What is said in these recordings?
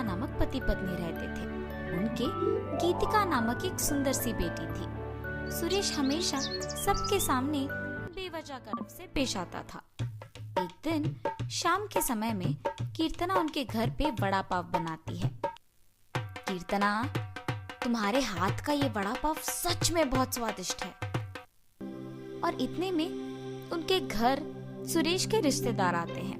कीर्तना नामक पति पत्नी रहते थे। उनके गीतिका नामक एक सुंदर सी बेटी थी। सुरेश हमेशा सबके सामने बेवजह गर्व से पेश आता था। एक दिन शाम के समय में कीर्तना उनके घर पे वड़ा पाव बनाती है। कीर्तना, तुम्हारे हाथ का ये वड़ा पाव सच में बहुत स्वादिष्ट है। और इतने में उनके घर सुरेश के रिश्तेदार आते हैं।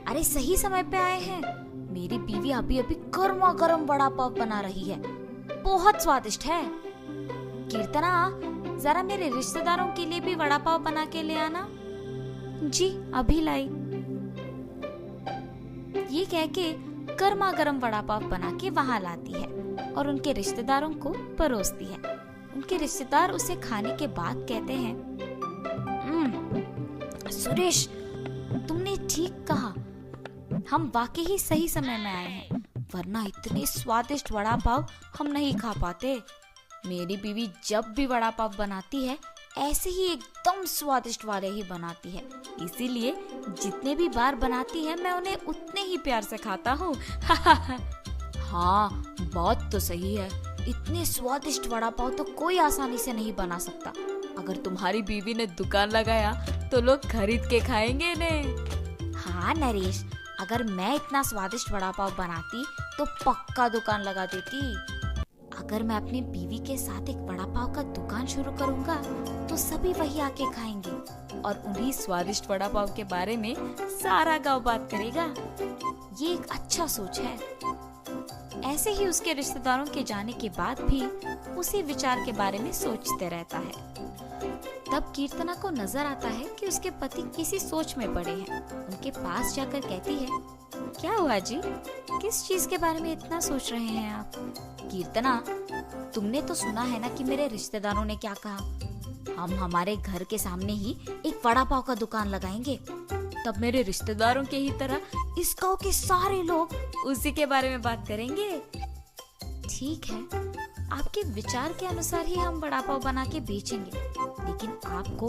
अरे सही समय पे आए हैं, मेरी बीवी अभी अभी गर्मा गर्म वड़ा पाव बना रही है, बहुत स्वादिष्ट है। कीर्तना, जरा मेरे रिश्तेदारों के लिए भी वड़ा पाव बना के ले आना। जी अभी लाई। ये कह के गर्मा गर्म वड़ा पाव बना के वहां लाती है और उनके रिश्तेदारों को परोसती है। उनके रिश्तेदार उसे खाने के बाद कहते हैं, सुरेश, तुमने ठीक कहा, हम वाकई ही सही समय में आए हैं, वरना इतने स्वादिष्ट वड़ा पाव हम नहीं खा पाते। मेरी बीवी जब भी वड़ा पाव बनाती है ऐसे ही एकदम स्वादिष्ट वाले ही बनाती है, इसीलिए जितने भी बार बनाती है मैं उन्हें उतने ही प्यार से खाता हूँ। हाँ, बात तो सही है, इतने स्वादिष्ट वड़ा पाव तो कोई आसानी से नहीं बना सकता। अगर तुम्हारी बीवी ने दुकान लगाया तो लोग खरीद के खाएंगे ने। हाँ नरेश, अगर मैं इतना स्वादिष्ट वड़ा पाव बनाती तो पक्का दुकान लगा देती। अगर मैं अपनी बीवी के साथ एक वड़ा पाव का दुकान शुरू करूंगा तो सभी वही आके खाएंगे और उन्हीं स्वादिष्ट वड़ा पाव के बारे में सारा गांव बात करेगा। ये एक अच्छा सोच है। ऐसे ही उसके रिश्तेदारों के जाने के बाद भी उसी विचार के बारे में सोचते रहता है। तब कीर्तना को नजर आता है कि उसके पति किसी सोच में पड़े हैं। उनके पास जाकर कहती है, क्या हुआ जी, किस चीज के बारे में इतना सोच रहे हैं आप? कीर्तना, तुमने तो सुना है ना कि मेरे रिश्तेदारों ने क्या कहा, हम हमारे घर के सामने ही एक वड़ा पाव का दुकान लगाएंगे। तब मेरे रिश्तेदारों के ही तरह इस गांव के सारे लोग उसी के बारे में बात करेंगे। ठीक है, आपके विचार के अनुसार ही हम वड़ा पाव बना के बेचेंगे, लेकिन आपको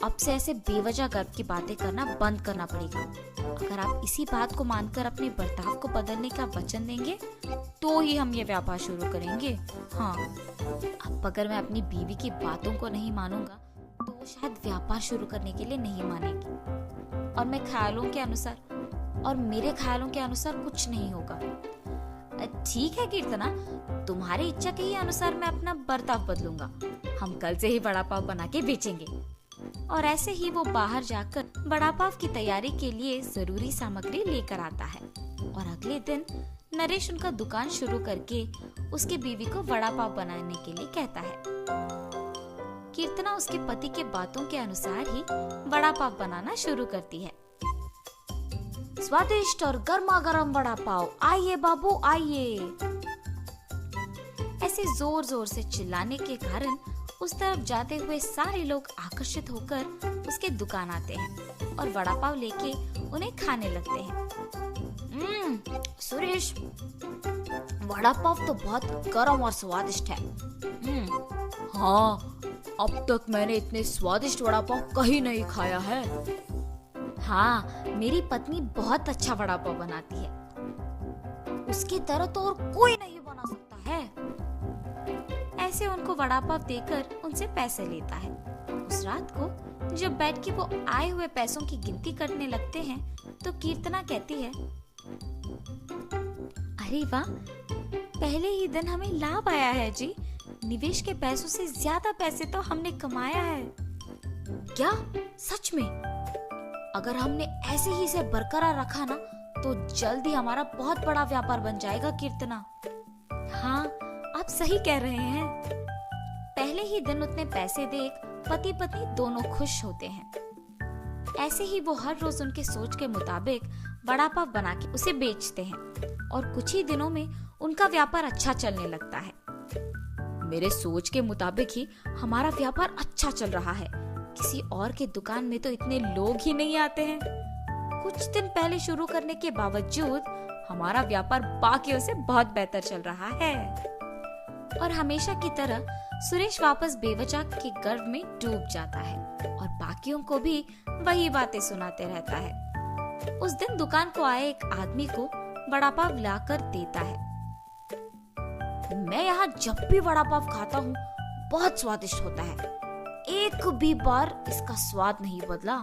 अब से ऐसे बेवजह गर्व की बातें करना बंद करना पड़ेगा। अगर आप इसी बात को मानकर अपने बर्ताव को बदलने का वचन देंगे तो ही हम ये व्यापार शुरू करेंगे। हाँ, अब अगर मैं अपनी बीवी की बातों को नहीं मानूंगा तो वो शायद व्यापार शुरू करने के लिए नहीं मानेगी और मैं ख्यालों के अनुसार और मेरे ख्यालों के अनुसार कुछ नहीं होगा। ठीक है कीर्तना, तुम्हारी इच्छा के ही अनुसार मैं अपना बर्ताव बदलूंगा। हम कल से ही वड़ा पाव बना के बेचेंगे। और ऐसे ही वो बाहर जाकर वड़ा पाव की तैयारी के लिए जरूरी सामग्री लेकर आता है और अगले दिन नरेश उनका दुकान शुरू करके उसकी बीवी को वड़ा पाव बनाने के लिए कहता है। कीर्तना उसके पति के बातों के अनुसार ही वड़ा पाव बनाना शुरू करती है। स्वादिष्ट और गर्मा गर्म वड़ा पाव, आइए बाबू आइए। ऐसे जोर जोर से चिल्लाने के कारण उस तरफ जाते हुए सारे लोग आकर्षित होकर उसके दुकान आते हैं और वड़ा पाव लेके उन्हें खाने लगते हैं। सुरेश, वड़ा पाव तो बहुत गर्म और स्वादिष्ट है। हाँ, अब तक मैंने इतने स्वादिष्ट वड़ा पाव कहीं नहीं खाया है। हाँ, मेरी पत्नी बहुत अच्छा वड़ा पाव बनाती है, उसकी तरह तो और कोई नहीं बना सकता है। ऐसे उनको वड़ा पाव देकर उनसे पैसे लेता है। उस रात को जब बैठ के वो आए हुए पैसों की गिनती करने लगते हैं तो कीर्तना कहती है, अरे वाह, पहले ही दिन हमें लाभ आया है जी। निवेश के पैसों से ज्यादा पैसे तो हमने कमाया है। क्या सच में? अगर हमने ऐसे ही इसे बरकरार रखा ना तो जल्द ही हमारा बहुत बड़ा व्यापार बन जाएगा कीर्तना। हाँ, आप सही कह रहे हैं। पहले ही दिन उतने पैसे देख पति पत्नी दोनों खुश होते हैं। ऐसे ही वो हर रोज उनके सोच के मुताबिक वड़ा पाव बना के उसे बेचते हैं और कुछ ही दिनों में उनका व्यापार अच्छा चलने लगता है। मेरे सोच के मुताबिक ही हमारा व्यापार अच्छा चल रहा है। किसी और के दुकान में तो इतने लोग ही नहीं आते हैं। कुछ दिन पहले शुरू करने के बावजूद हमारा व्यापार बाकियों से बहुत बेहतर चल रहा है। और हमेशा की तरह सुरेश वापस बेवजह के गर्व में डूब जाता है और बाकियों को भी वही बातें सुनाते रहता है। उस दिन दुकान को आए एक आदमी को वड़ा पाव लाकर देता है। मैं यहाँ जब भी वड़ा पाव खाता हूँ बहुत स्वादिष्ट होता है, एक भी बार इसका स्वाद नहीं बदला।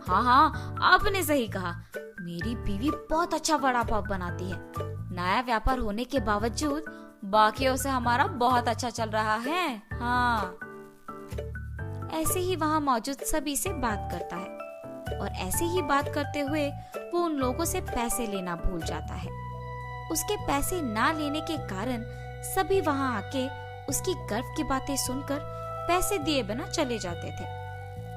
हाँ, आपने सही कहा, मेरी बीवी बहुत अच्छा वड़ा पाव बनाती है। नया व्यापार होने के बावजूद बाकियों से हमारा बहुत अच्छा चल रहा है। हाँ। ऐसे ही वहाँ मौजूद सभी से बात करता है और ऐसे ही बात करते हुए वो उन लोगों से पैसे लेना भूल जाता है। उसके पैसे ना लेने के कारण सभी वहाँ आके उसकी गर्व की बातें सुनकर पैसे दिए बिना चले जाते थे।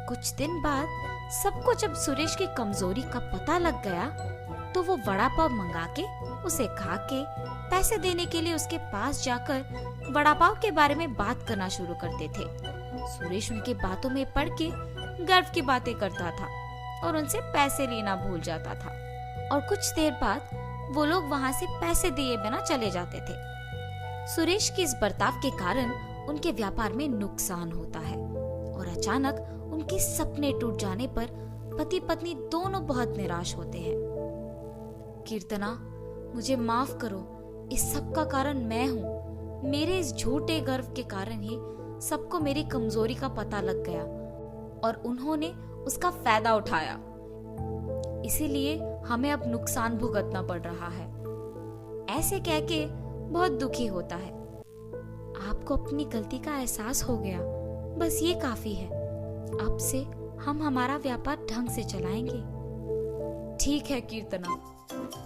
कुछ दिन बाद सबको जब सुरेश की कमजोरी का पता लग गया तो वो वड़ा पाव मंगा के उसे खा के पैसे देने के लिए उसके पास जाकर वड़ा पाव के बारे में बात करना शुरू करते थे। सुरेश उनके बातों में पड़ के गर्व की बातें करता था और उनसे पैसे लेना भूल जाता था और कुछ देर बाद वो लोग वहाँ से पैसे दिए बिना चले जाते थे। सुरेश के इस बर्ताव के कारण उनके व्यापार में नुकसान होता है और अचानक उनके सपने टूट जाने पर पति पत्नी दोनों बहुत निराश होते हैं। कीर्तना, मुझे माफ करो, इस सब का कारण मैं हूँ। मेरे इस झूठे गर्व के कारण ही सबको मेरी कमजोरी का पता लग गया और उन्होंने उसका फायदा उठाया। इसीलिए हमें अब नुकसान भुगतना पड़ रहा है। ऐसे कह के बहुत दुखी होता है। आपको अपनी गलती का एहसास हो गया, बस ये काफी है। अब से हम हमारा व्यापार ढंग से चलाएंगे। ठीक है कीर्तना।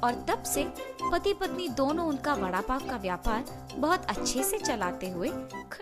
और तब से पति पत्नी दोनों उनका वड़ा पाव का व्यापार बहुत अच्छे से चलाते हुए